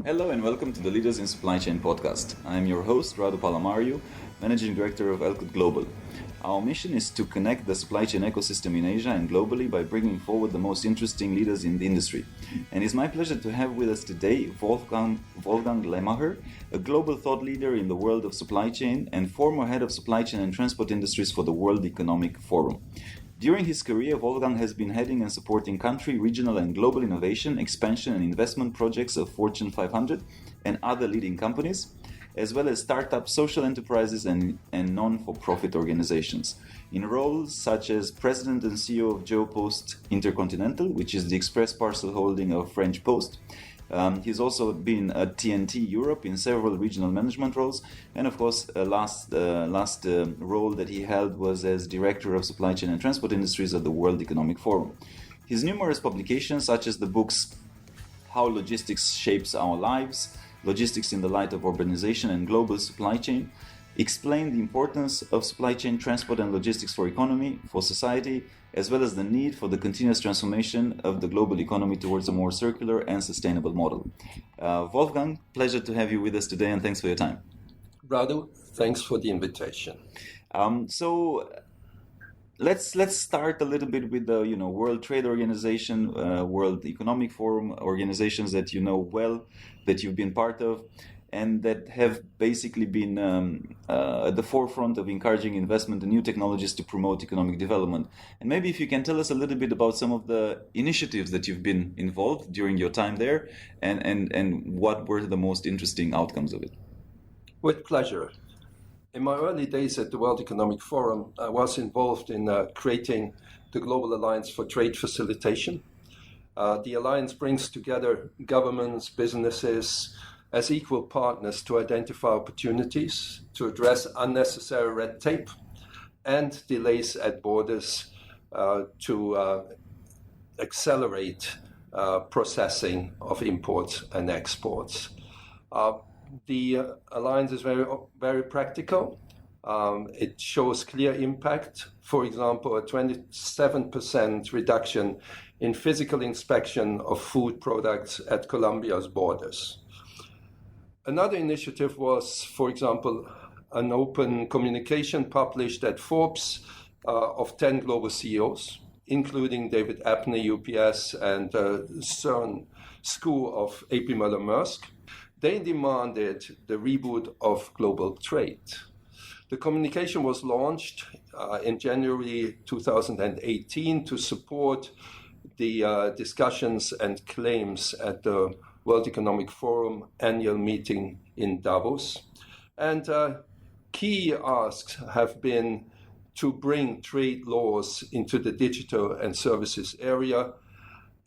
Hello and welcome to the Leaders in Supply Chain podcast. I am your host, Radu Palamariu, Managing Director of Elkut Global. Our mission is to connect the supply chain ecosystem in Asia and globally by bringing forward the most interesting leaders in the industry. And it's my pleasure to have with us today Wolfgang Lehmacher, a global thought leader in the world of supply chain and former head of supply chain and transport industries for the World Economic Forum. During his career, Wolfgang has been heading and supporting country, regional and global innovation, expansion and investment projects of Fortune 500 and other leading companies, as well as startups, social enterprises and non-for-profit organizations, in roles such as President and CEO of GeoPost Intercontinental, which is the express parcel holding of French Post. He's also been at TNT Europe in several regional management roles, and of course, last role that he held was as Director of Supply Chain and Transport Industries at the World Economic Forum. His numerous publications, such as the books How Logistics Shapes Our Lives, Logistics in the Light of Urbanization and Global Supply Chain, explain the importance of supply chain transport and logistics for economy, for society, as well as the need for the continuous transformation of the global economy towards a more circular and sustainable model. Wolfgang, pleasure to have you with us today, and thanks for your time. Radu, thanks for the invitation. So let's start a little bit with the World Trade Organization, World Economic Forum, organizations that you know well, that you've been part of, and that have basically been at the forefront of encouraging investment in new technologies to promote economic development. And maybe if you can tell us a little bit about some of the initiatives that you've been involved during your time there, and what were the most interesting outcomes of it. With pleasure. In my early days at the World Economic Forum, I was involved in creating the Global Alliance for Trade Facilitation. The alliance brings together governments, businesses, as equal partners to identify opportunities, to address unnecessary red tape and delays at borders, to accelerate processing of imports and exports. The alliance is very practical. It shows clear impact. For example, a 27% reduction in physical inspection of food products at Colombia's borders. Another initiative was, for example, an open communication published at Forbes of 10 global CEOs, including David Abney, UPS, and CERN School of A.P. Møller-Mærsk. They demanded the reboot of global trade. The communication was launched in January 2018 to support the discussions and claims at the World Economic Forum annual meeting in Davos. And key asks have been to bring trade laws into the digital and services area,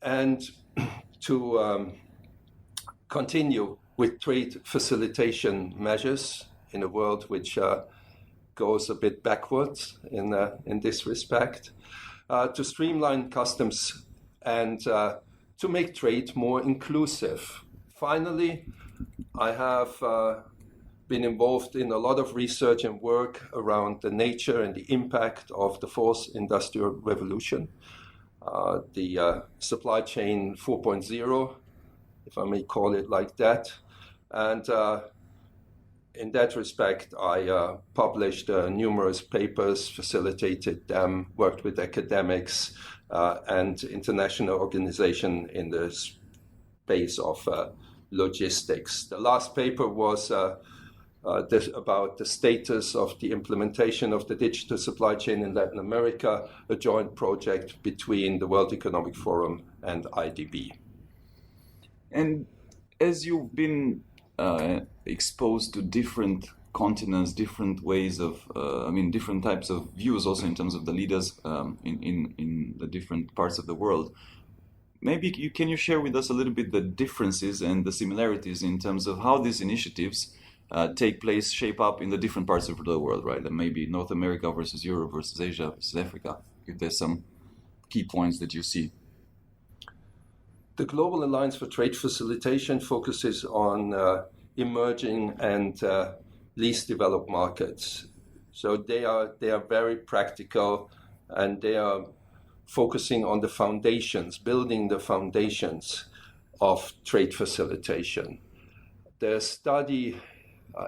and to continue with trade facilitation measures in a world which goes a bit backwards in this respect, to streamline customs and to make trade more inclusive. Finally, I have been involved in a lot of research and work around the nature and the impact of the fourth industrial revolution, the supply chain 4.0, if I may call it like that. And in that respect, I published numerous papers, facilitated them, worked with academics and international organization in the space of logistics. The last paper was about the status of the implementation of the digital supply chain in Latin America, a joint project between the World Economic Forum and IDB. And as you've been exposed to different continents, different ways of, different types of views also in terms of the leaders in the different parts of the world, maybe can you share with us a little bit the differences and the similarities in terms of how these initiatives take place, shape up in the different parts of the world, right? And maybe North America versus Europe versus Asia versus Africa, if there's some key points that you see. The Global Alliance for Trade Facilitation focuses on emerging and least developed markets. So they are very practical, and they are focusing on the foundations, building the foundations of trade facilitation. the study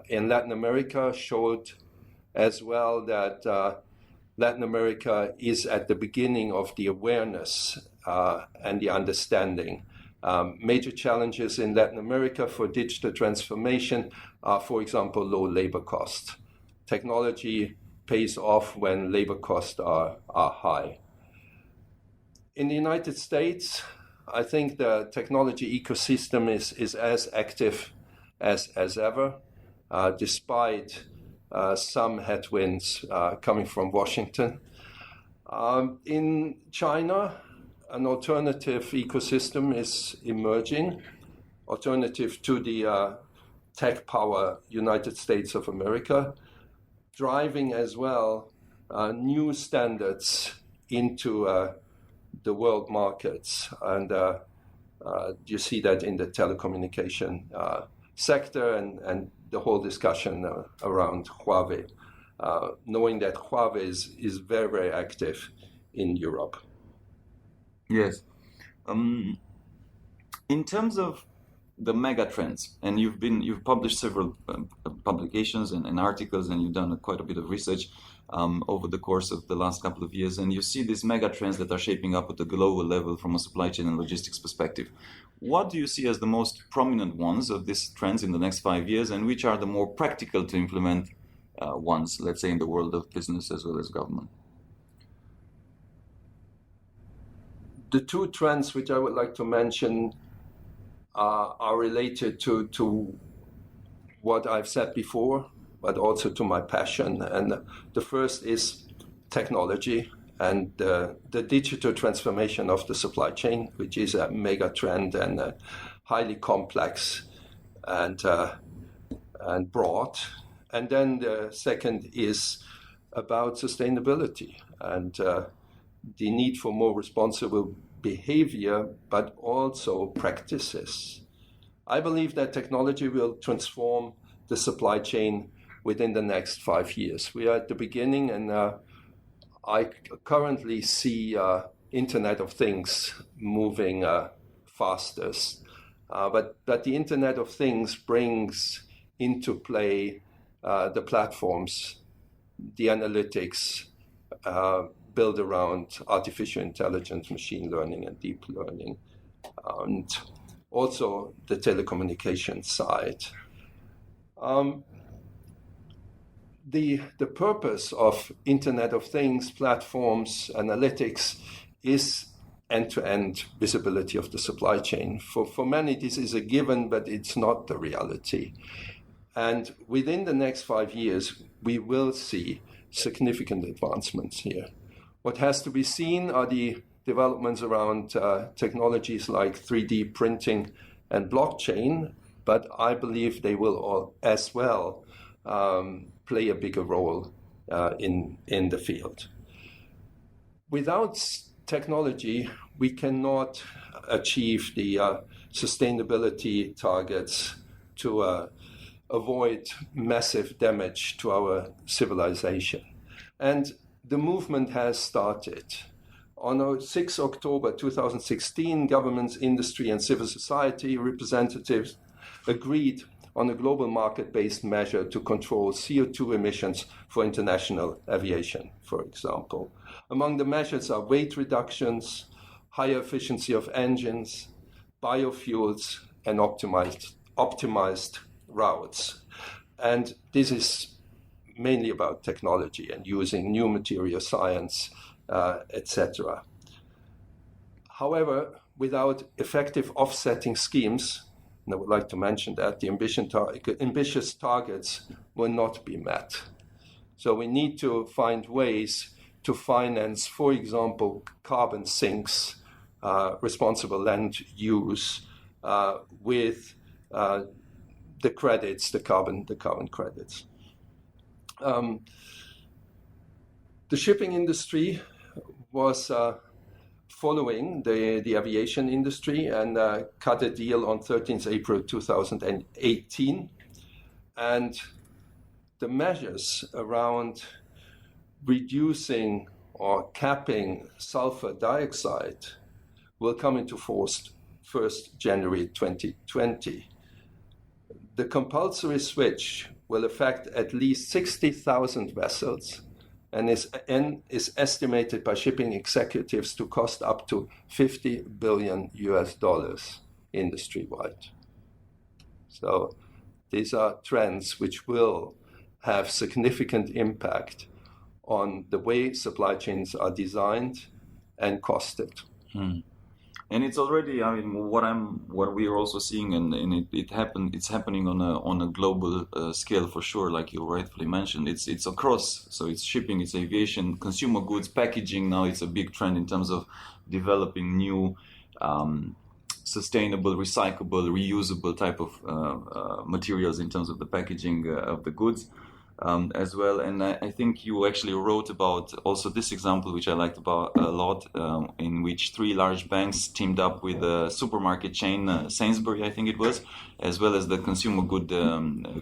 in Latin America showed as well that Latin America is at the beginning of the awareness and the understanding. Major challenges in Latin America for digital transformation are, for example, low labor costs. Technology pays off when labor costs are high. In the United States, I think the technology ecosystem is as active as ever, despite some headwinds coming from Washington. In China, an alternative ecosystem is emerging, alternative to the tech power United States of America, driving as well new standards into the world markets. And you see that in the telecommunication sector and the whole discussion around Huawei, knowing that Huawei is very, very active in Europe. Yes. In terms of the mega trends, and you've published several publications and articles, and you've done quite a bit of research over the course of the last couple of years, and you see these mega trends that are shaping up at the global level from a supply chain and logistics perspective. What do you see as the most prominent ones of these trends in the next 5 years, and which are the more practical to implement ones, let's say, in the world of business as well as government? The two trends which I would like to mention are related to what I've said before, but also to my passion. And the first is technology and the digital transformation of the supply chain, which is a mega trend and highly complex and broad. And then the second is about sustainability and the need for more responsible behavior, but also practices. I believe that technology will transform the supply chain within the next 5 years. We are at the beginning, and I currently see Internet of Things moving fastest. But the Internet of Things brings into play the platforms, the analytics, built around artificial intelligence, machine learning, and deep learning, and also the telecommunications side. The purpose of Internet of Things, platforms, analytics is end-to-end visibility of the supply chain. For many, this is a given, but it's not the reality. And within the next 5 years, we will see significant advancements here. What has to be seen are the developments around technologies like 3D printing and blockchain, but I believe they will all as well play a bigger role in the field. Without technology, we cannot achieve the sustainability targets to avoid massive damage to our civilization. And the movement has started. On 6 October 2016, governments, industry, and civil society representatives agreed on a global market-based measure to control CO2 emissions for international aviation, for example. Among the measures are weight reductions, higher efficiency of engines, biofuels, and optimized routes. And this is mainly about technology and using new material science, etc. However, without effective offsetting schemes, and I would like to mention that the ambitious targets will not be met. So we need to find ways to finance, for example, carbon sinks, responsible land use, with the credits, the carbon credits. The shipping industry was following the aviation industry and cut a deal on 13th April 2018. And the measures around reducing or capping sulfur dioxide will come into force 1st January 2020. the compulsory switch will affect at least 60,000 vessels and is estimated by shipping executives to cost up to $50 billion industry-wide. So these are trends which will have significant impact on the way supply chains are designed and costed. And it's already, I mean, what we are also seeing, and it's happening on a global scale for sure, like you rightfully mentioned. It's across, so it's shipping, it's aviation, consumer goods, packaging. Now it's a big trend in terms of developing new sustainable, recyclable, reusable type of materials in terms of the packaging of the goods. As well, and I think you actually wrote about also this example, which I liked about a lot, in which 3 large banks teamed up with a supermarket chain, Sainsbury, I think it was, as well as the consumer good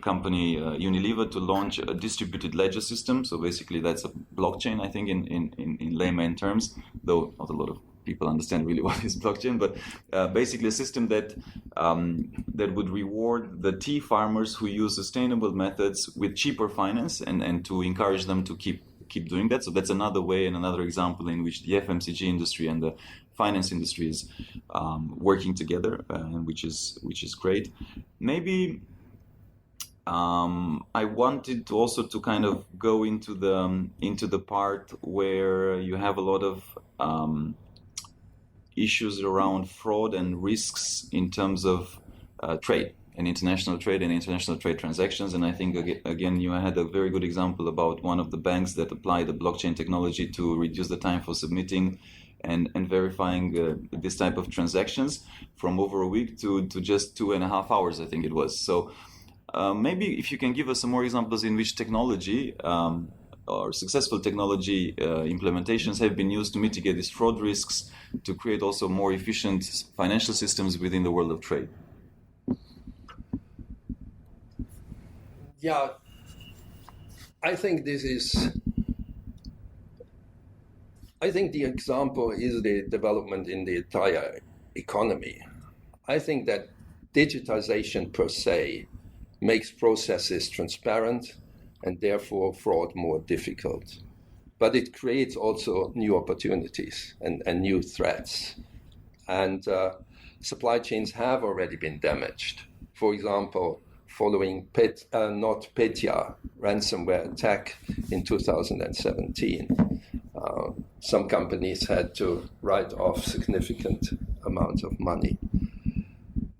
company Unilever, to launch a distributed ledger system. So basically, that's a blockchain, I think, in layman terms, though not a lot of people understand really what is blockchain, but basically a system that would reward the tea farmers who use sustainable methods with cheaper finance, and to encourage them to keep doing that. So that's another way and another example in which the FMCG industry and the finance industry is working together, which is great. Maybe I wanted to also to kind of go into the part where you have a lot of issues around fraud and risks in terms of trade and international trade transactions. And I think, again, you had a very good example about one of the banks that applied the blockchain technology to reduce the time for submitting and verifying this type of transactions from over a week to just 2.5 hours, I think it was. So maybe if you can give us some more examples in which technology or successful technology implementations have been used to mitigate these fraud risks, to create also more efficient financial systems within the world of trade. Yeah, I think the example is the development in the entire economy. I think that digitization per se makes processes transparent and therefore fraud more difficult. But it creates also new opportunities and new threats. And supply chains have already been damaged. For example, following NotPetya ransomware attack in 2017, some companies had to write off significant amounts of money.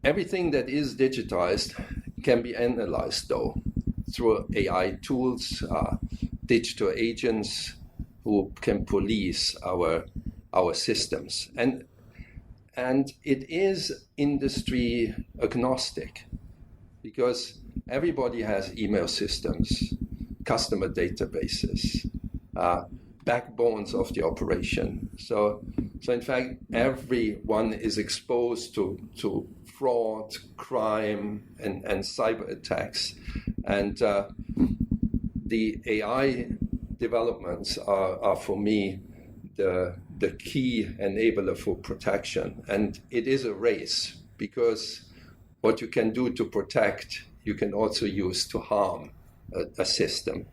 Everything that is digitized can be analyzed, though, through AI tools, digital agents who can police our systems. And it is industry agnostic, because everybody has email systems, customer databases, backbones of the operation. So in fact, everyone is exposed to fraud, crime, and cyber attacks. And the AI developments are for me the key enabler for protection. And it is a race, because what you can do to protect, you can also use to harm a system.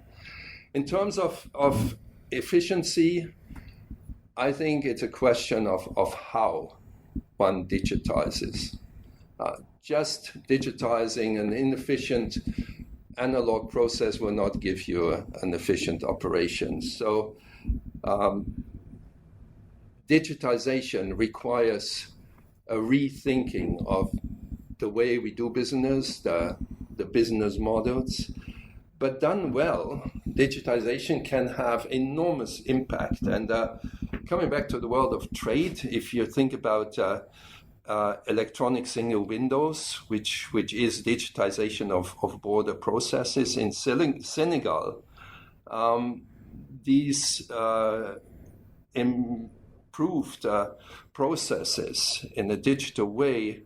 In terms of efficiency, I think it's a question of how one digitizes. Just digitizing an inefficient analog process will not give you an efficient operation. So digitization requires a rethinking of the way we do business, the business models. But done well, digitization can have enormous impact. And coming back to the world of trade, if you think about electronic single windows, which is digitization of border processes in Senegal, these improved processes in a digital way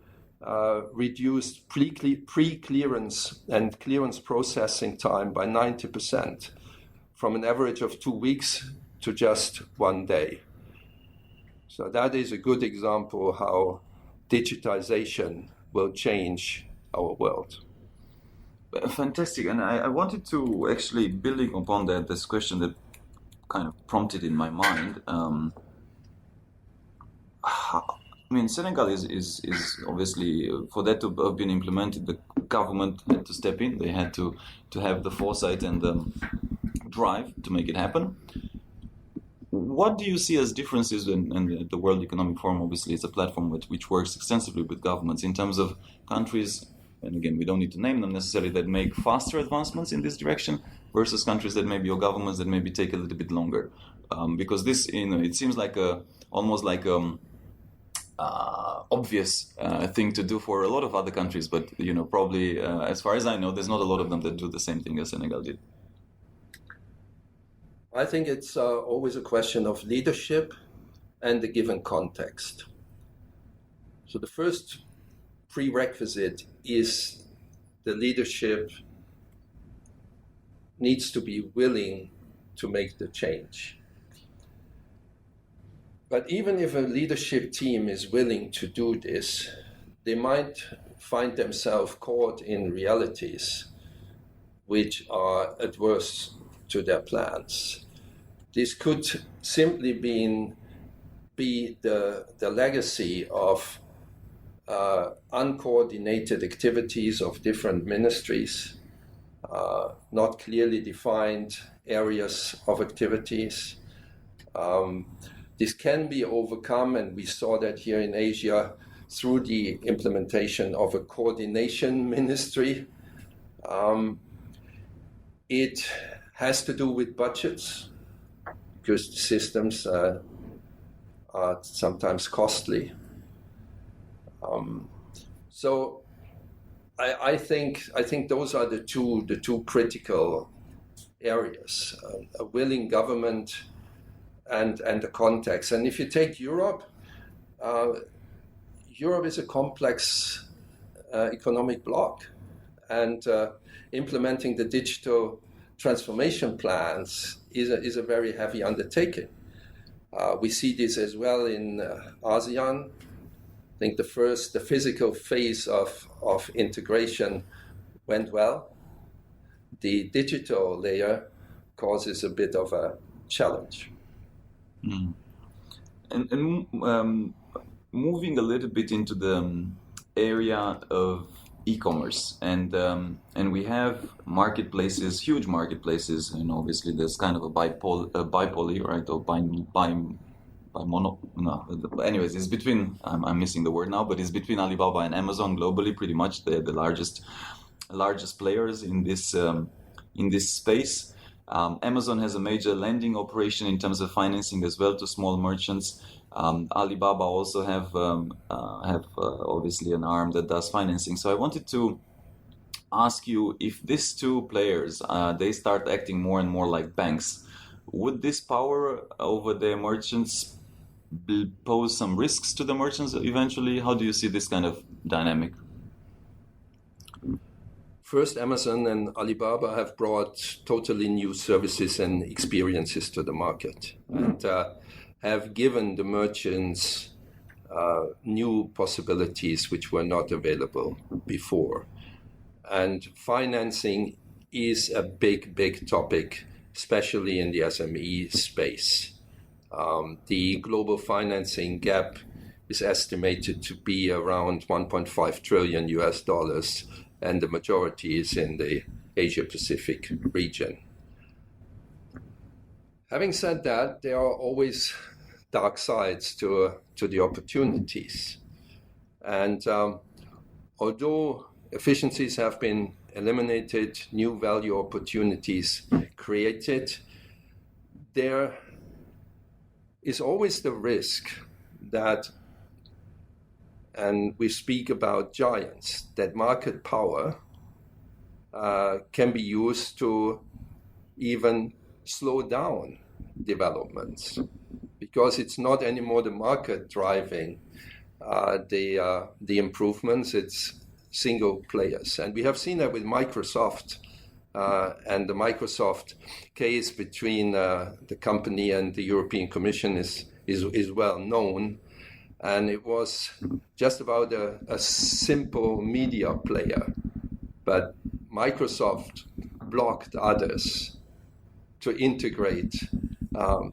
reduced pre-clearance and clearance processing time by 90%, from an average of 2 weeks to just 1 day. So that is a good example how digitization will change our world. Fantastic. And I wanted to actually, building upon that, this question that kind of prompted in my mind. Senegal is obviously, for that to have been implemented, the government had to step in. They had to have the foresight and the drive to make it happen. What do you see as differences, and the World Economic Forum obviously is a platform which works extensively with governments in terms of countries, and again, we don't need to name them necessarily, that make faster advancements in this direction versus countries that maybe, or governments that maybe take a little bit longer? Because this, it seems like almost like obvious thing to do for a lot of other countries, but probably as far as I know, there's not a lot of them that do the same thing as Senegal did. I think it's always a question of leadership and the given context. So the first prerequisite is the leadership needs to be willing to make the change. But even if a leadership team is willing to do this, they might find themselves caught in realities which are adverse to their plans. This could simply be the legacy of uncoordinated activities of different ministries, not clearly defined areas of activities. This can be overcome, and we saw that here in Asia, through the implementation of a coordination ministry. It has to do with budgets, because the systems are sometimes costly. So I think those are the two critical areas: a willing government and the context. And if you take Europe, Europe is a complex economic bloc, and implementing the digital transformation plans is a very heavy undertaking. We see this as well in ASEAN. I think the physical phase of integration went well. The digital layer causes a bit of a challenge. Mm. And moving a little bit into the area of e-commerce, and we have marketplaces, huge marketplaces, and obviously there's kind of a bipolar, right? Or anyways, it's between, I'm missing the word now, but it's between Alibaba and Amazon globally, pretty much the largest players in this space. Amazon has a major lending operation in terms of financing as well to small merchants. Alibaba also have obviously an arm that does financing. So I wanted to ask you, if these two players they start acting more and more like banks, would this power over the merchants pose some risks to the merchants eventually? How do you see this kind of dynamic? First, Amazon and Alibaba have brought totally new services and experiences to the market, and have given the merchants new possibilities which were not available before. And financing is a big topic, especially in the SME space. The global financing gap is estimated to be around $1.5 trillion, and the majority is in the Asia-Pacific region. Having said that, there are always dark sides to the opportunities. And although efficiencies have been eliminated, new value opportunities created, there is always the risk that, and we speak about giants, that market power can be used to even slow down developments, because it's not anymore the market driving the improvements, it's single players. And we have seen that with Microsoft, and the Microsoft case between the company and the European Commission is well known. And it was just about a simple media player. But Microsoft blocked others to integrate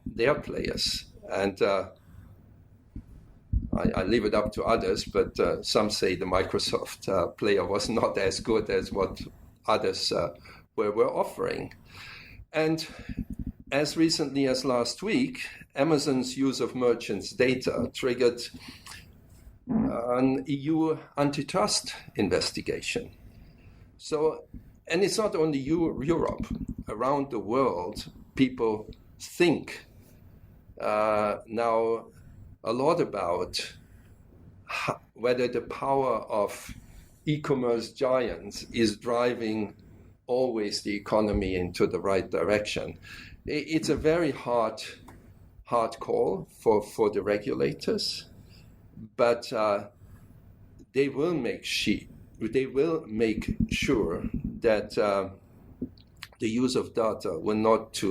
their players. And I leave it up to others, but some say the Microsoft player was not as good as what others were offering. And as recently as last week, Amazon's use of merchants' data triggered an EU antitrust investigation. So, and it's not only Europe. Around the world, people think now a lot about whether the power of e-commerce giants is driving always the economy into the right direction. It's a very hard call for the regulators, but they will make sure that the use of data will not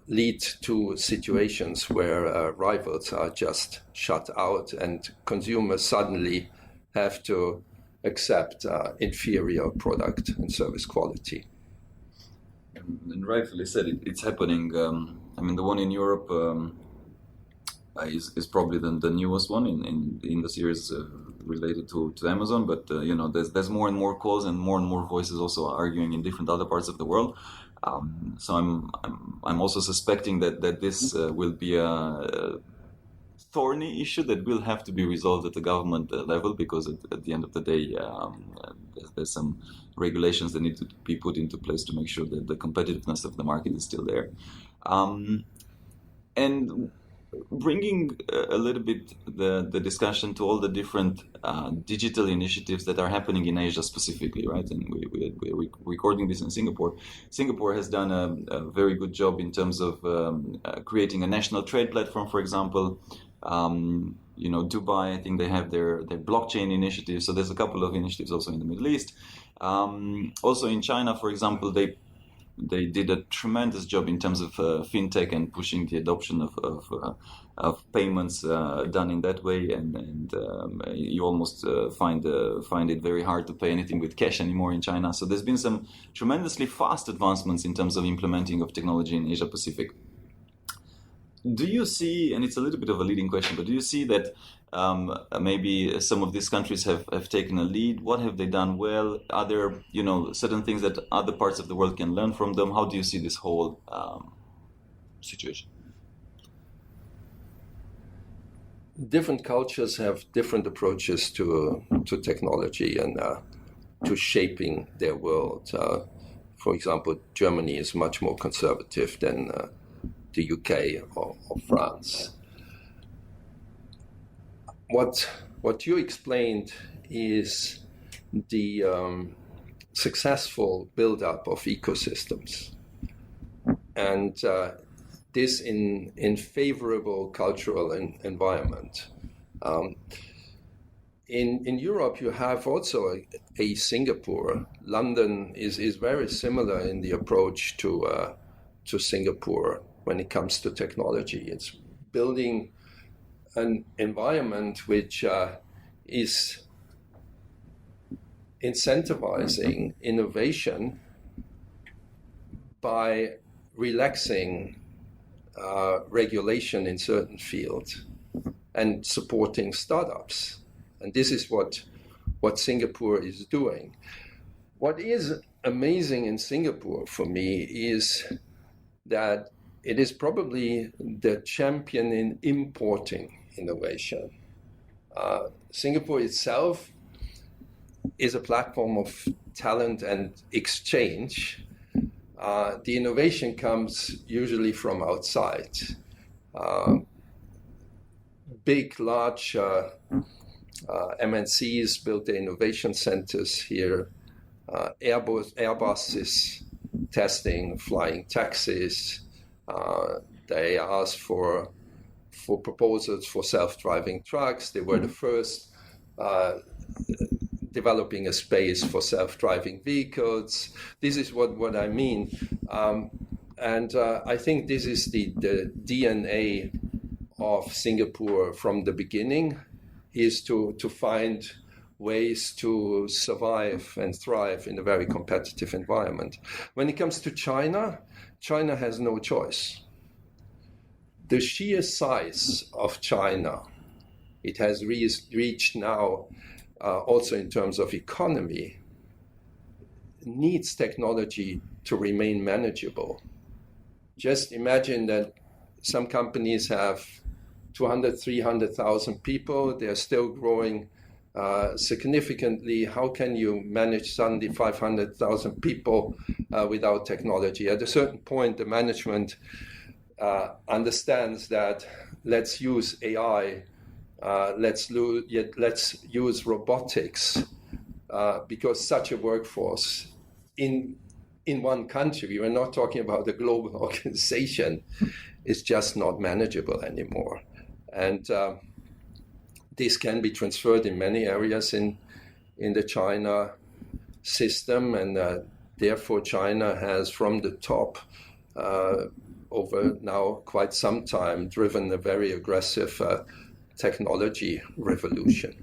lead to situations where rivals are just shut out and consumers suddenly have to accept inferior product and service quality. And rightfully said, it's happening. The one in Europe is probably the newest one in the series related to Amazon. But there's more and more calls and more voices also arguing in different other parts of the world. So I'm also suspecting that this will be a thorny issue that will have to be resolved at the government level, because at the end of the day, there's some regulations that need to be put into place to make sure that the competitiveness of the market is still there. And bringing a little bit the discussion to all the different digital initiatives that are happening in Asia specifically, right? And we're recording this in Singapore. Singapore has done a very good job in terms of creating a national trade platform, for example. Dubai, I think they have their blockchain initiative. So there's a couple of initiatives also in the Middle East. Also in China, for example, they did a tremendous job in terms of fintech and pushing the adoption of payments done in that way, and you almost find it very hard to pay anything with cash anymore in China. So there's been some tremendously fast advancements in terms of implementing of technology in Asia Pacific. Do you see, and it's a little bit of a leading question, but do you see that maybe some of these countries have taken a lead? What have they done well? Are there, certain things that other parts of the world can learn from them? How do you see this whole situation? Different cultures have different approaches to technology and to shaping their world. For example, Germany is much more conservative than the UK or France. What you explained is the successful build-up of ecosystems, and this in favorable cultural environment. In Europe, you have also a Singapore. London is very similar in the approach to Singapore when it comes to technology. It's building an environment which is incentivizing innovation by relaxing regulation in certain fields and supporting startups. And this is what Singapore is doing. What is amazing in Singapore for me is that it is probably the champion in importing innovation. Singapore itself is a platform of talent and exchange. The innovation comes usually from outside. Big, large MNCs built their innovation centers here. Airbus is testing flying taxis. They asked for proposals for self-driving trucks. They were the first developing a space for self-driving vehicles. This is what I mean. And I think this is the DNA of Singapore from the beginning, is to find ways to survive and thrive in a very competitive environment. When it comes to China, China has no choice. The sheer size of China, it has reached now, also in terms of economy, needs technology to remain manageable. Just imagine that some companies have 200, 300,000 people. They're still growing significantly. How can you manage suddenly 500,000 people without technology? At a certain point, the management understands that let's use AI, let's use robotics, because such a workforce in one country, we're not talking about a global organization, is just not manageable anymore. And this can be transferred in many areas in the China system, and therefore China has, from the top, over now quite some time, driven a very aggressive technology revolution.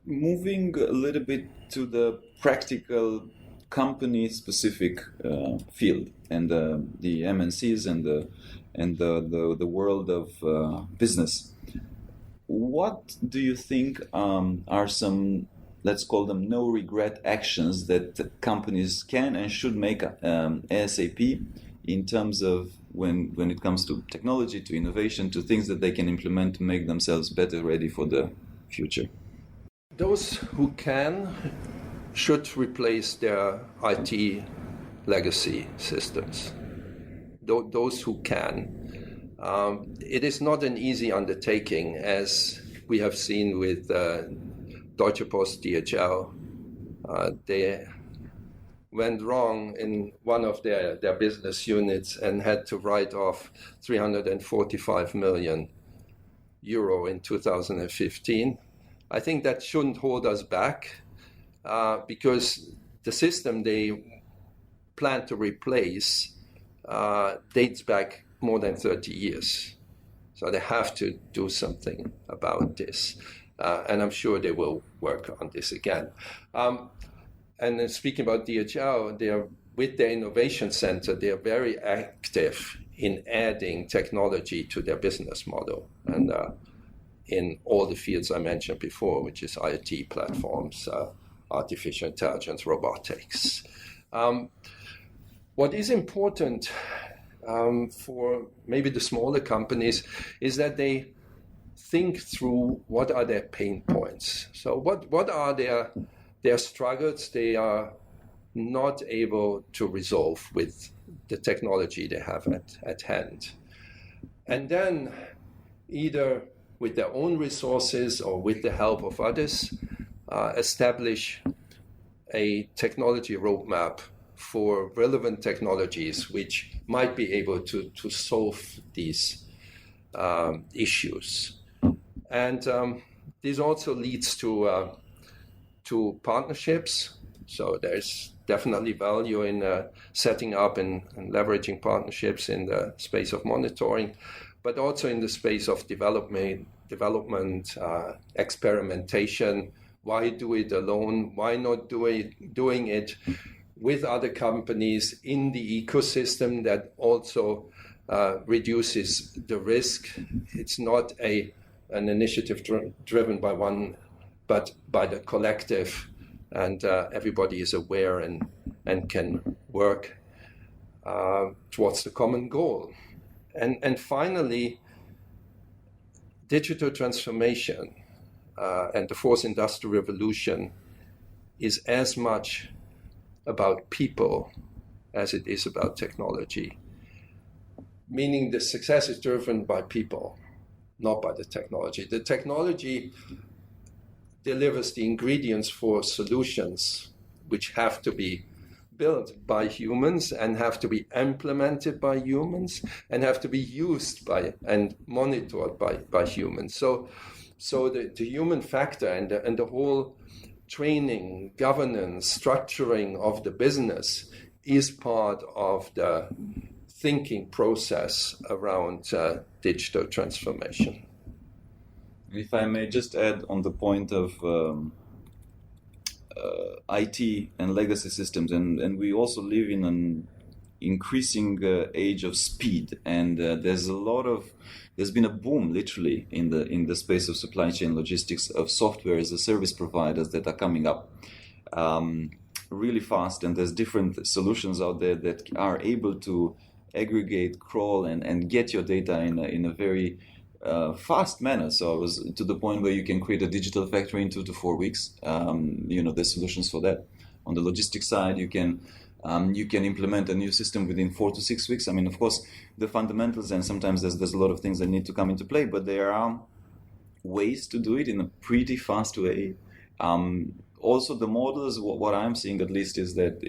Moving a little bit to the practical company-specific field and the MNCs and the world of business. What do you think are some, let's call them no-regret actions that companies can and should make ASAP in terms of when it comes to technology, to innovation, to things that they can implement to make themselves better ready for the future? Those who can should replace their IT legacy systems. Those who can. It is not an easy undertaking, as we have seen with Deutsche Post DHL. They went wrong in one of their business units and had to write off 345 million euro in 2015. I think that shouldn't hold us back, because the system they plan to replace dates back more than 30 years. So they have to do something about this. And I'm sure they will work on this again. And then speaking about DHL, they're with their innovation center, they're very active in adding technology to their business model. And in all the fields I mentioned before, which is IoT platforms, artificial intelligence, robotics. What is important for maybe the smaller companies is that they think through what are their pain points. So what are their struggles they are not able to resolve with the technology they have at hand. And then either with their own resources or with the help of others, establish a technology roadmap for relevant technologies which might be able to solve these issues. And this also leads to partnerships. So there's definitely value in setting up and leveraging partnerships in the space of monitoring, but also in the space of development, experimentation. Why do it alone? Why not doing it with other companies in the ecosystem that also reduces the risk? It's not an initiative driven by one, but by the collective, and everybody is aware and can work towards the common goal. And finally, digital transformation and the fourth industrial revolution is as much about people as it is about technology. Meaning the success is driven by people, not by the technology. The technology delivers the ingredients for solutions which have to be built by humans and have to be implemented by humans and have to be used by and monitored by humans. So the human factor and the whole training, governance, structuring of the business is part of the thinking process around digital transformation. If I may just add on the point of IT and legacy systems, and we also live in an increasing age of speed, and there's been a boom literally in the space of supply chain logistics of software as a service providers that are coming up really fast, and there's different solutions out there that are able to aggregate, crawl, and get your data in a very fast manner. So I was to the point where you can create a digital factory in 2 to 4 weeks. There's solutions for that. On the logistics side, you can implement a new system within 4 to 6 weeks. I mean, of course, the fundamentals, and sometimes there's a lot of things that need to come into play, but there are ways to do it in a pretty fast way. Also, the models, what I'm seeing at least, is that,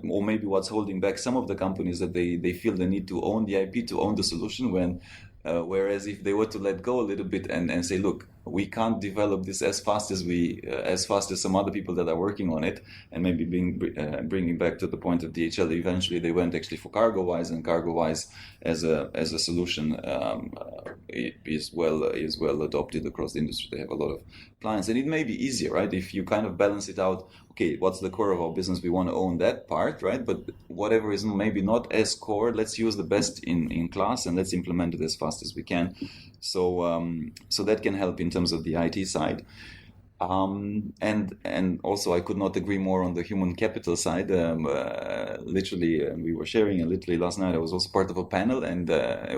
or maybe what's holding back some of the companies, that they feel the need to own the IP, to own the solution, whereas if they were to let go a little bit and say, look, we can't develop this as fast as some other people that are working on it, and maybe bringing back to the point of DHL, eventually they went actually for CargoWise, and CargoWise as a solution is well adopted across the industry. They have a lot of clients, and it may be easier, right? If you kind of balance it out, okay, what's the core of our business? We want to own that part, right? But whatever is maybe not as core, let's use the best in class and let's implement it as fast as we can. So that can help in terms of the IT side. And also, I could not agree more on the human capital side. Literally, we were sharing, and literally last night I was also part of a panel, and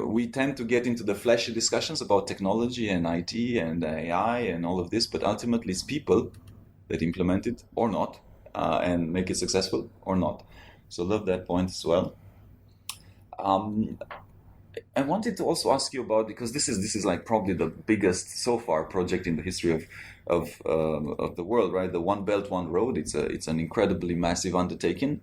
we tend to get into the flashy discussions about technology and IT and AI and all of this, but ultimately it's people that implement it or not, and make it successful or not. So love that point as well. I wanted to also ask you about, because this is like probably the biggest so far project in the history of the world, right? The One Belt, One Road. It's an incredibly massive undertaking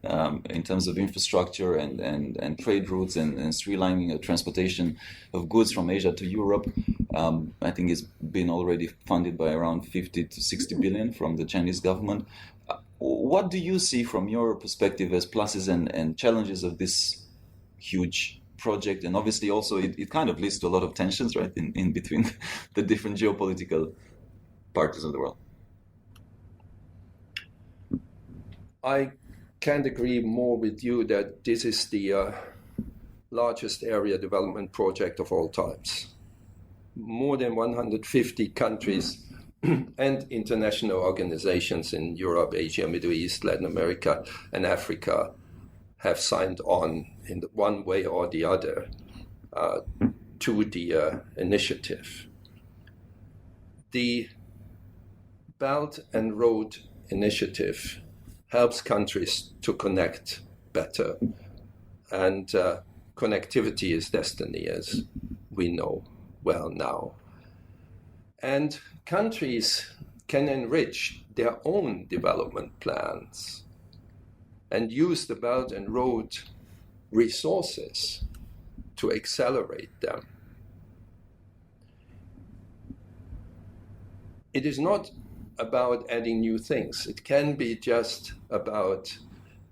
in terms of infrastructure and trade routes and streamlining of transportation of goods from Asia to Europe. I think it's been already funded by around 50 to 60 billion from the Chinese government. What do you see from your perspective as pluses and challenges of this huge project? And obviously also it kind of leads to a lot of tensions, right, in between the different geopolitical parts of the world. I can't agree more with you that this is the largest area development project of all times. More than 150 countries and international organizations in Europe, Asia, Middle East, Latin America, and Africa have signed on in one way or the other to the initiative. The Belt and Road Initiative helps countries to connect better, and connectivity is destiny, as we know well now. And countries can enrich their own development plans and use the Belt and Road resources to accelerate them. It is not about adding new things. It can be just about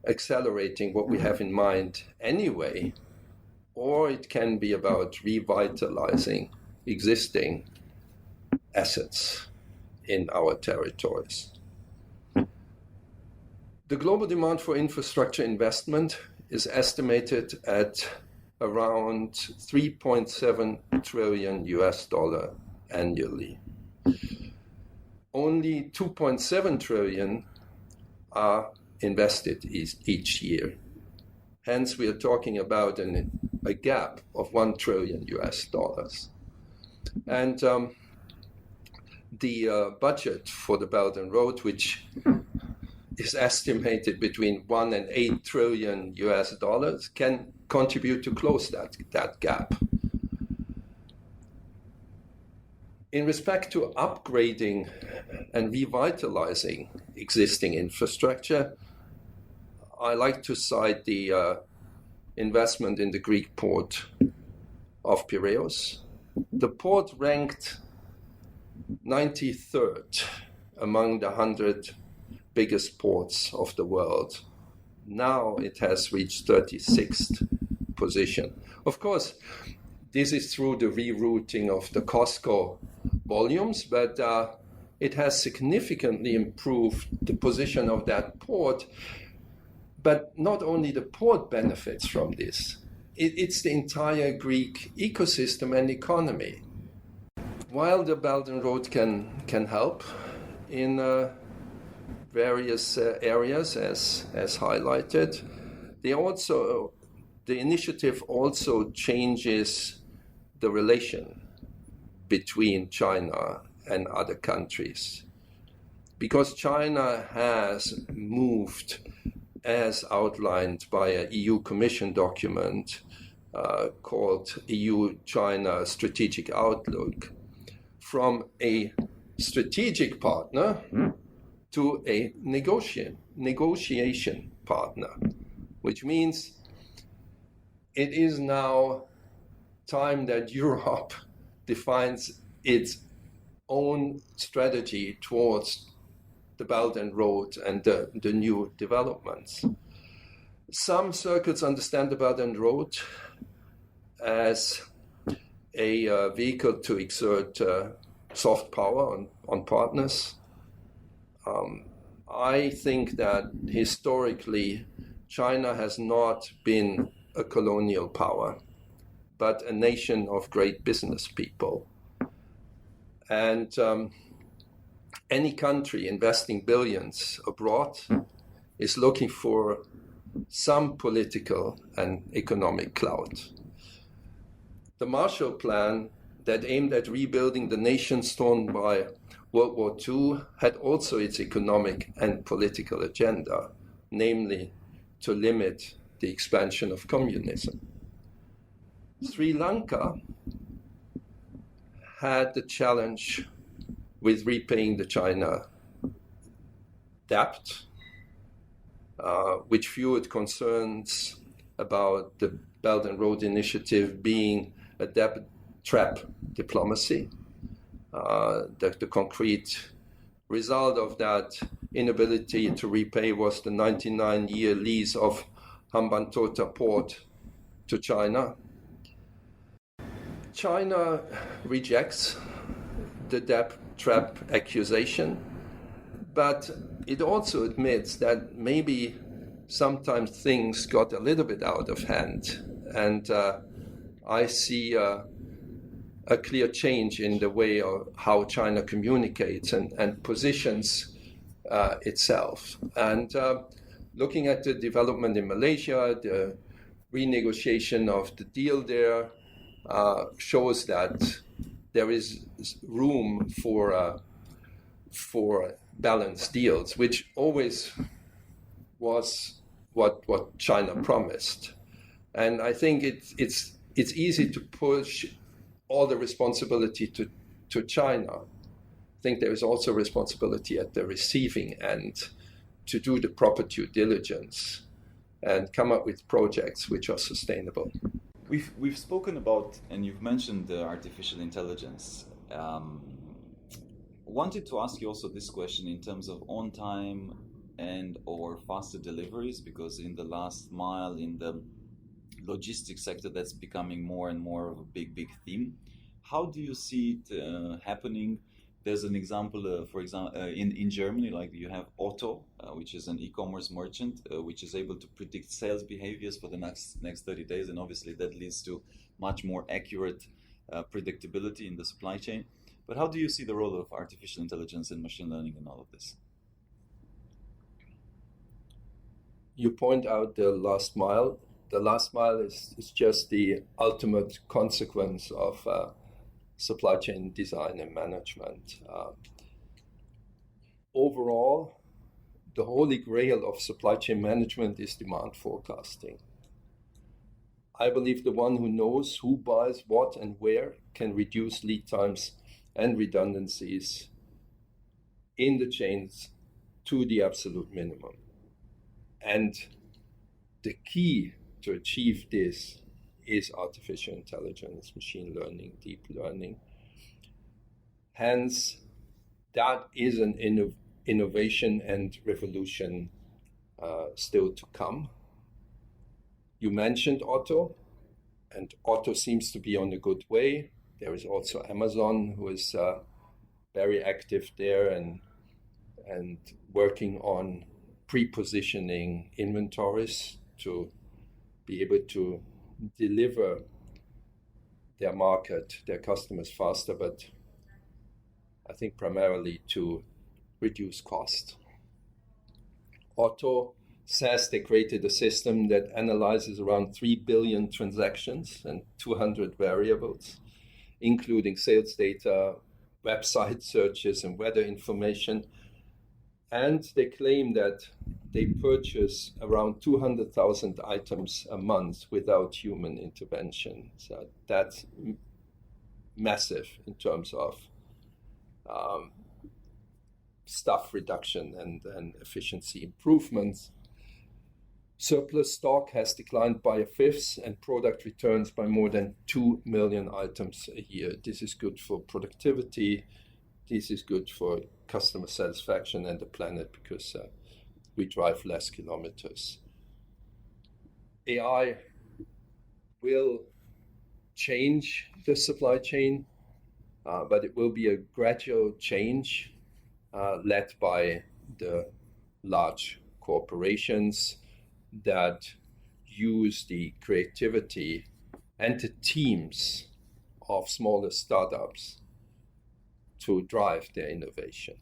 accelerating what we have in mind anyway, or it can be about revitalizing existing assets in our territories. The global demand for infrastructure investment is estimated at around $3.7 trillion annually. Only 2.7 trillion are invested each year. Hence, we are talking about a gap of $1 trillion. And the budget for the Belt and Road, which is estimated between $1 and $8 trillion, can contribute to close that gap. In respect to upgrading and revitalizing existing infrastructure, I like to cite the investment in the Greek port of Piraeus. The port ranked 93rd among the 100 biggest ports of the world. Now it has reached 36th position. Of course, this is through the rerouting of the COSCO volumes, but it has significantly improved the position of that port. But not only the port benefits from this, it's the entire Greek ecosystem and economy. While the Belt and Road can help in various areas, as highlighted, the initiative also changes the relation between China and other countries, because China has moved, as outlined by an EU Commission document called EU-China Strategic Outlook, from a strategic partner to a negotiation partner, which means it is now time that Europe defines its own strategy towards the Belt and Road and the new developments. Some circles understand the Belt and Road as a vehicle to exert soft power on partners. I think that historically China has not been a colonial power, but a nation of great business people. And any country investing billions abroad is looking for some political and economic clout. The Marshall Plan that aimed at rebuilding the nation torn by World War II had also its economic and political agenda, namely to limit the expansion of communism. Sri Lanka had the challenge with repaying the China debt, which fueled concerns about the Belt and Road Initiative being a debt trap diplomacy. The concrete result of that inability to repay was the 99-year lease of Hambantota port to China. China rejects the debt trap accusation, but it also admits that maybe sometimes things got a little bit out of hand. And I see a clear change in the way of how China communicates and positions itself. And looking at the development in Malaysia, the renegotiation of the deal there shows that there is room for balanced deals, which always was what China promised. And I think it's easy to push all the responsibility to China. I think there is also responsibility at the receiving end to do the proper due diligence and come up with projects which are sustainable. We've spoken about, and you've mentioned artificial intelligence. Wanted to ask you also this question in terms of on-time and or faster deliveries, because in the last mile, in the logistics sector, that's becoming more and more of a big theme. How do you see it happening? There's an example, for example, in Germany, like you have Otto, which is an e-commerce merchant, which is able to predict sales behaviors for the next 30 days. And obviously that leads to much more accurate predictability in the supply chain. But how do you see the role of artificial intelligence and machine learning in all of this? You point out the last mile. The last mile is just the ultimate consequence of supply chain design and management. Overall, the holy grail of supply chain management is demand forecasting. I believe the one who knows who buys what and where can reduce lead times and redundancies in the chains to the absolute minimum. And the key to achieve this is artificial intelligence, machine learning, deep learning. Hence, that is an innovation and revolution still to come. You mentioned Otto, and Otto seems to be on a good way. There is also Amazon, who is very active there and working on pre-positioning inventories to be able to deliver their customers faster, but I think primarily to reduce cost. Otto says they created a system that analyzes around 3 billion transactions and 200 variables, including sales data, website searches, and weather information. And they claim that they purchase around 200,000 items a month without human intervention. So that's massive in terms of staff reduction and efficiency improvements. Surplus stock has declined by a fifth and product returns by more than 2 million items a year. This is good for productivity. This is good for customer satisfaction and the planet because we drive less kilometers. AI will change the supply chain, but it will be a gradual change led by the large corporations that use the creativity and the teams of smaller startups to drive their innovation.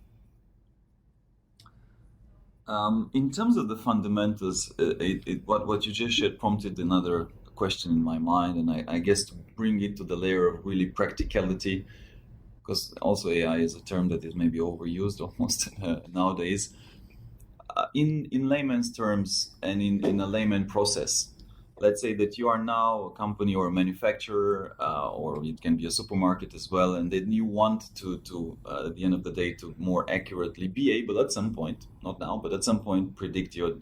In terms of the fundamentals, what you just shared prompted another question in my mind, and I guess to bring it to the layer of really practicality, because also AI is a term that is maybe overused almost nowadays. In layman's terms and in a layman process, let's say that you are now a company or a manufacturer, or it can be a supermarket as well, and then you want to at the end of the day, to more accurately be able at some point, not now, but at some point, predict your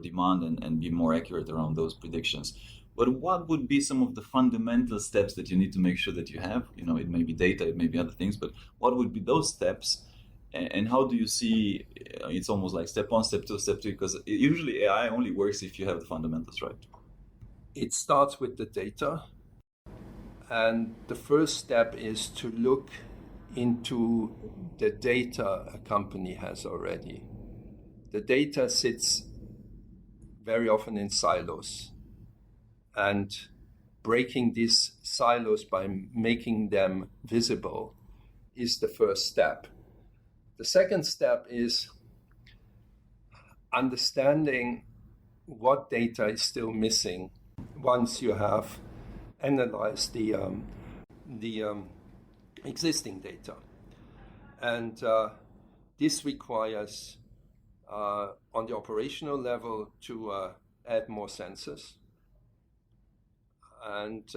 demand and be more accurate around those predictions. But what would be some of the fundamental steps that you need to make sure that you have? It may be data, it may be other things, but what would be those steps? And how do you see, it's almost like step one, step two, because usually AI only works if you have the fundamentals right. It starts with the data. And the first step is to look into the data a company has already. The data sits very often in silos. And breaking these silos by making them visible is the first step. The second step is understanding what data is still missing once you have analyzed the existing data. And this requires, on the operational level, to add more sensors. And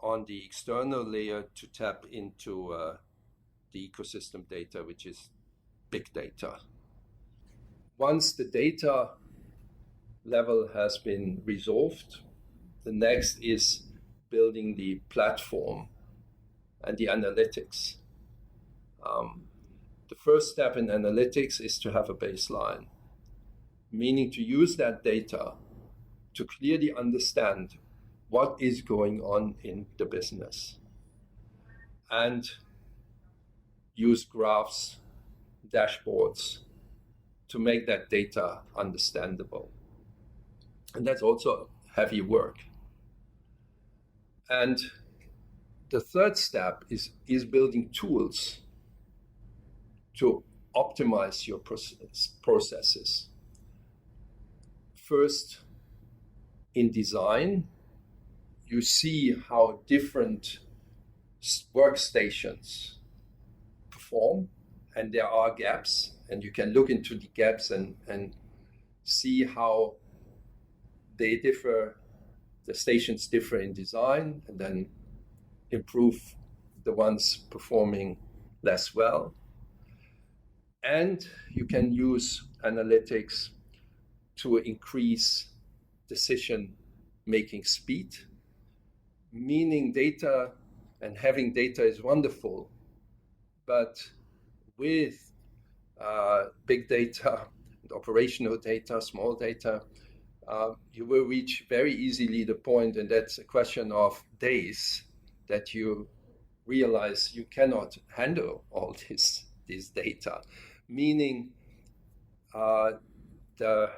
on the external layer, to tap into the ecosystem data, which is big data. Once the data level has been resolved, the next is building the platform and the analytics. The first step in analytics is to have a baseline, meaning to use that data to clearly understand what is going on in the business and use graphs, dashboards to make that data understandable. And that's also heavy work. And the third step is building tools to optimize your processes. First, in design, you see how different workstations perform, and there are gaps, and you can look into the gaps and see how they differ, the stations differ in design, and then improve the ones performing less well. And you can use analytics to increase decision-making speed, meaning data and having data is wonderful, but with big data, operational data, small data, you will reach very easily the point, and that's a question of days, that you realize you cannot handle all this data, meaning the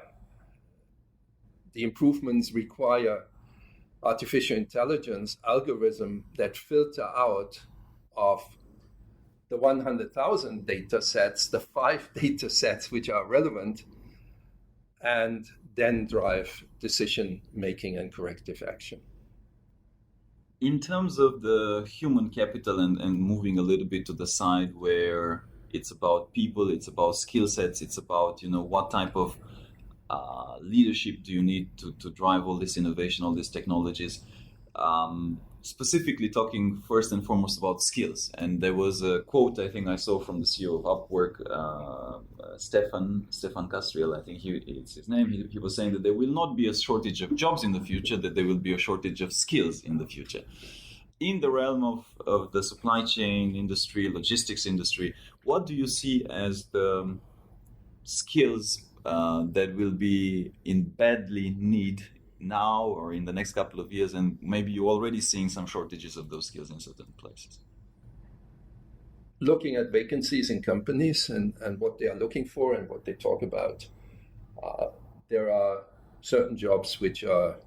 improvements require artificial intelligence algorithm that filter out of the 100,000 data sets, the 5 data sets which are relevant, and then drive decision making and corrective action. In terms of the human capital and moving a little bit to the side where it's about people, it's about skill sets, it's about, what type of leadership do you need to drive all this innovation, all these technologies, specifically talking first and foremost about skills. And there was a quote I think I saw from the CEO of Upwork, Stefan Castriel, I think it's his name. He was saying that there will not be a shortage of jobs in the future, that there will be a shortage of skills in the future. In the realm of the supply chain industry, logistics industry, what do you see as the skills that will be in badly need now or in the next couple of years, and maybe you're already seeing some shortages of those skills in certain places? Looking at vacancies in companies and what they are looking for and what they talk about, there are certain jobs which are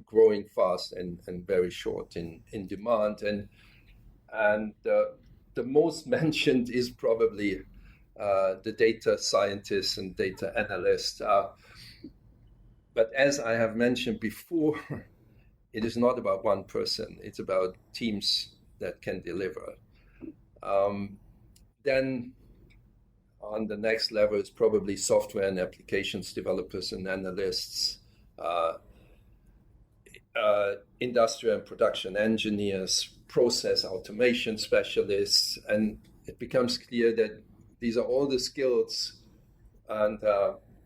growing fast and very short in demand, and the most mentioned is probably the data scientists and data analysts. But as I have mentioned before, it is not about one person. It's about teams that can deliver. Then on the next level is probably software and applications developers and analysts, industrial and production engineers, process automation specialists, and it becomes clear that these are all the skills and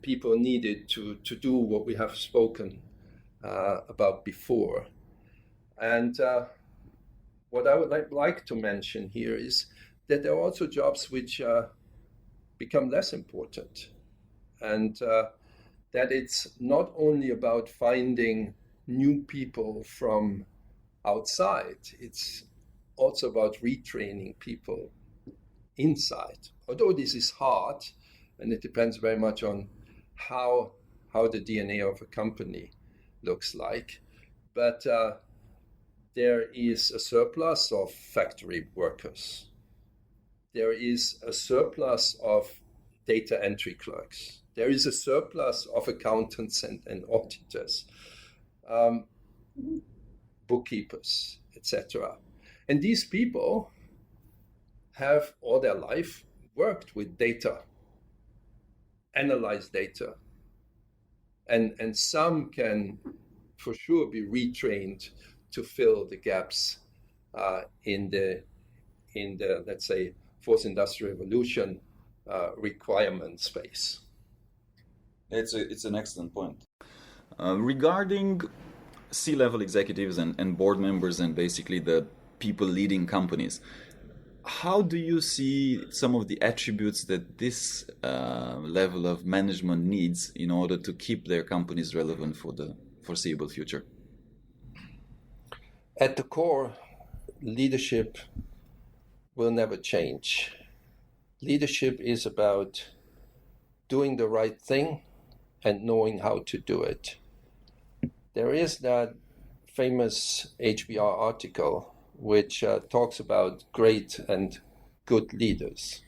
people needed to do what we have spoken about before. And what I would like to mention here is that there are also jobs which become less important, and that it's not only about finding new people from outside, it's also about retraining people inside. Although this is hard, and it depends very much on how the DNA of a company looks like, but there is a surplus of factory workers. There is a surplus of data entry clerks. There is a surplus of accountants and auditors, bookkeepers, etc. And these people have all their life worked with data, analyzed data, and some can for sure be retrained to fill the gaps in the let's say fourth industrial revolution requirement space. It's an excellent point. Regarding C-level executives and board members and basically the people leading companies, how do you see some of the attributes that this level of management needs in order to keep their companies relevant for the foreseeable future? At the core, leadership will never change. Leadership is about doing the right thing and knowing how to do it. There is that famous HBR article which talks about great and good leaders.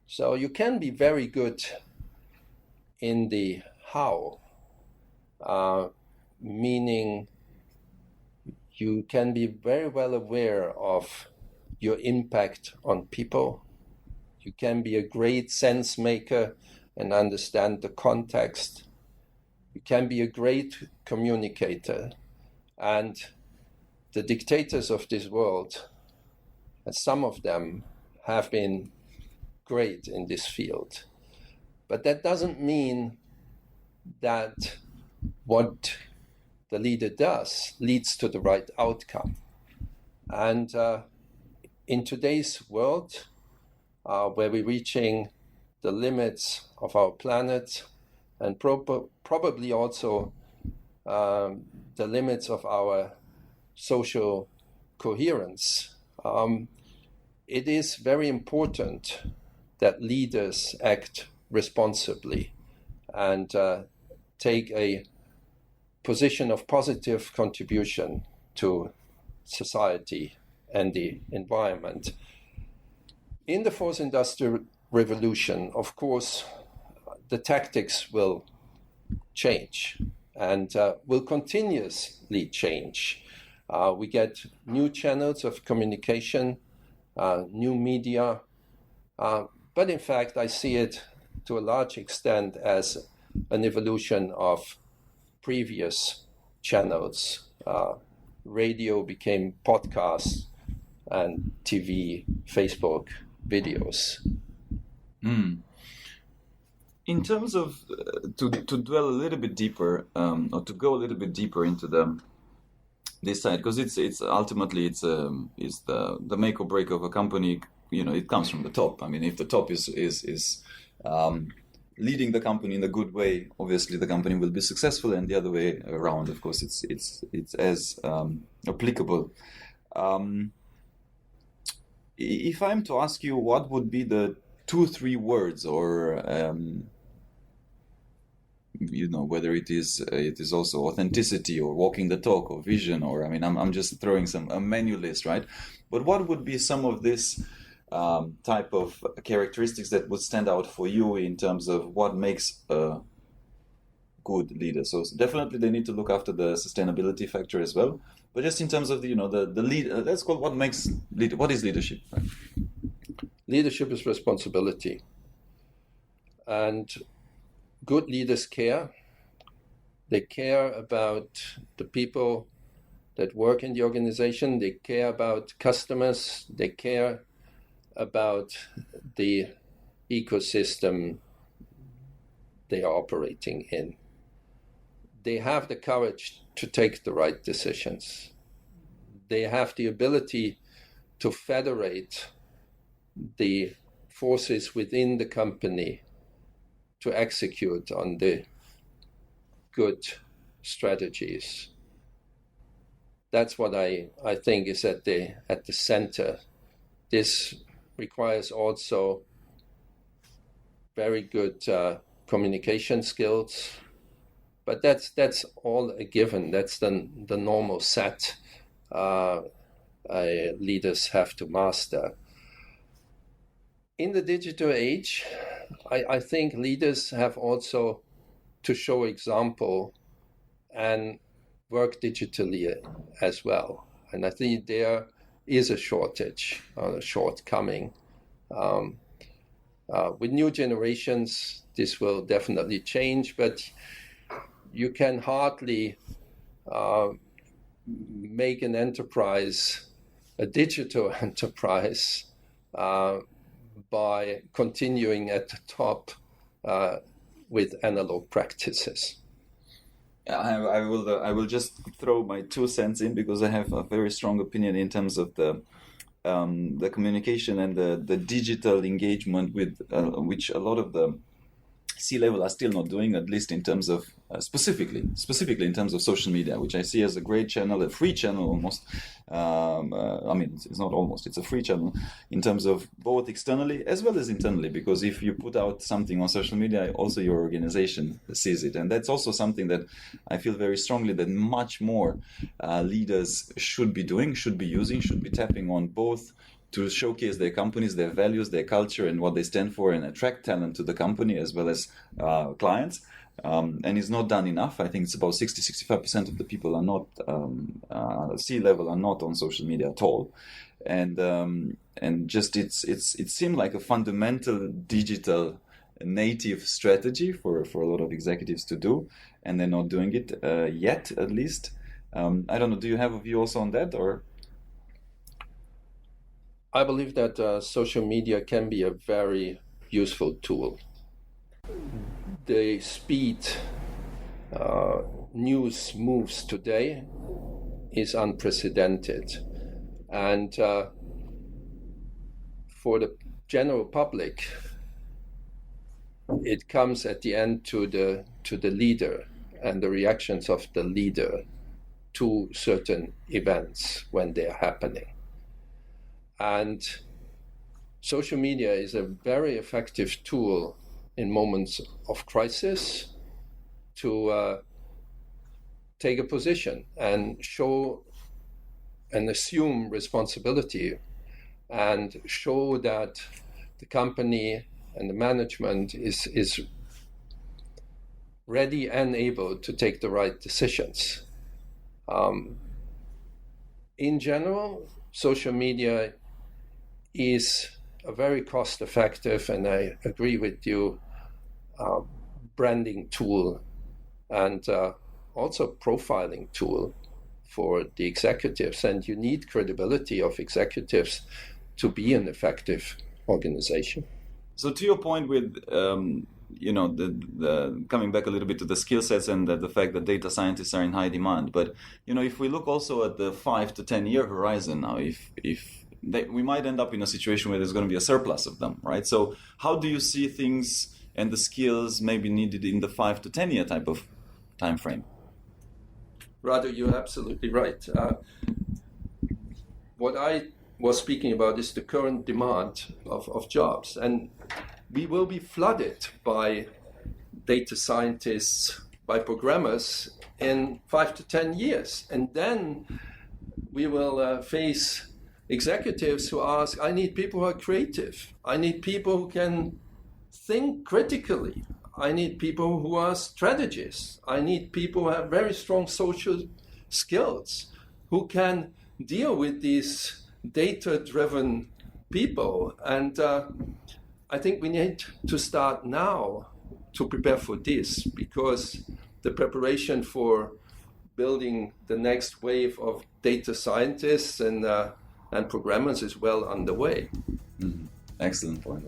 So you can be very good in the how, meaning you can be very well aware of your impact on people. You can be a great sense maker and understand the context. You can be a great communicator. And the dictators of this world, and some of them have been great in this field. But that doesn't mean that what the leader does leads to the right outcome. And in today's world, where we're reaching the limits of our planet and probably also the limits of our social coherence, it is very important that leaders act responsibly and take a position of positive contribution to society and the environment. In the fourth industrial revolution, of course, the tactics will change and will continuously change. We get new channels of communication, new media, but in fact, I see it to a large extent as an evolution of previous channels. Radio became podcasts and TV, Facebook, videos. In terms of to dwell a little bit deeper, or to go a little bit deeper into this side, because it's ultimately the make or break of a company. It comes from the top. I mean, if the top is leading the company in a good way, obviously the company will be successful, and the other way around, of course, it's as applicable. If I'm to ask you, what would be the 2-3 words, or whether it is also authenticity or walking the talk or vision, or I'm just throwing a menu list, right? But what would be some of this type of characteristics that would stand out for you in terms of what makes a good leader? So definitely they need to look after the sustainability factor as well. But just in terms of the lead, let's call what is leadership? Right? Leadership is responsibility, and good leaders care. They care about the people that work in the organization. They care about customers. They care about the ecosystem they are operating in. They have the courage to take the right decisions. They have the ability to federate the forces within the company to execute on the good strategies. That's what I think is at the center. This requires also very good communication skills, but that's all a given. That's the normal set leaders have to master. In the digital age, I think leaders have also to show example and work digitally as well. And I think there is a shortage, a shortcoming. With new generations, this will definitely change, but you can hardly make an enterprise, a digital enterprise, by continuing at the top with analog practices. I will just throw my 2 cents in, because I have a very strong opinion in terms of the communication and the digital engagement with which a lot of the C-level are still not doing, at least in terms of specifically in terms of social media, which I see as a great channel, a free channel almost. It's not almost, it's a free channel in terms of both externally as well as internally, because if you put out something on social media, also your organization sees it. And that's also something that I feel very strongly that much more leaders should be doing, should be using, should be tapping on, both to showcase their companies, their values, their culture, and what they stand for, and attract talent to the company as well as clients. And it's not done enough. I think it's about 60-65% of the people are not C-level are not on social media at all, and just it seemed like a fundamental digital native strategy for a lot of executives to do, and they're not doing it yet, at least. I don't know. Do you have a view also on that, or? I believe that social media can be a very useful tool. The speed news moves today is unprecedented, and for the general public, it comes at the end to the leader and the reactions of the leader to certain events when they are happening. And social media is a very effective tool in moments of crisis to take a position and show and assume responsibility and show that the company and the management is ready and able to take the right decisions. In general, social media is a very cost-effective, and I agree with you, branding tool and also profiling tool for the executives. And you need credibility of executives to be an effective organization. So to your point with, the coming back a little bit to the skill sets and the fact that data scientists are in high demand. But, if we look also at the 5 to 10 year horizon now, we might end up in a situation where there's going to be a surplus of them, right? So how do you see things and the skills maybe needed in the 5 to 10 year type of time frame? Radu, you're absolutely right. What I was speaking about is the current demand of jobs. And we will be flooded by data scientists, by programmers in 5 to 10 years. And then we will face executives who ask, I need people who are creative. I need people who can think critically. I need people who are strategists. I need people who have very strong social skills, who can deal with these data-driven people. And I think we need to start now to prepare for this, because the preparation for building the next wave of data scientists and programmers is well underway. Excellent point.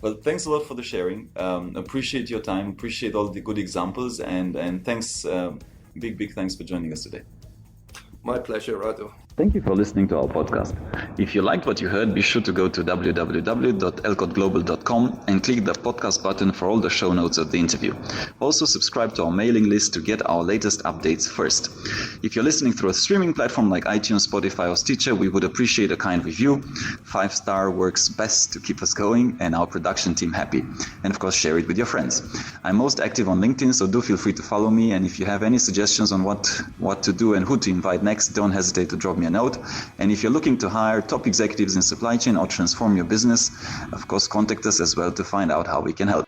Well, thanks a lot for the sharing. Appreciate your time, appreciate all the good examples, and thanks, big thanks for joining us today. My pleasure, Radu. Thank you for listening to our podcast. If you liked what you heard, be sure to go to www.elcotglobal.com and click the podcast button for all the show notes of the interview. Also subscribe to our mailing list to get our latest updates first. If you're listening through a streaming platform like iTunes, Spotify or Stitcher, we would appreciate a kind review. 5-star works best to keep us going and our production team happy. And of course, share it with your friends. I'm most active on LinkedIn, so do feel free to follow me. And if you have any suggestions on what to do and who to invite next, don't hesitate to drop me a note. And if you're looking to hire top executives in supply chain or transform your business, of course, contact us as well to find out how we can help.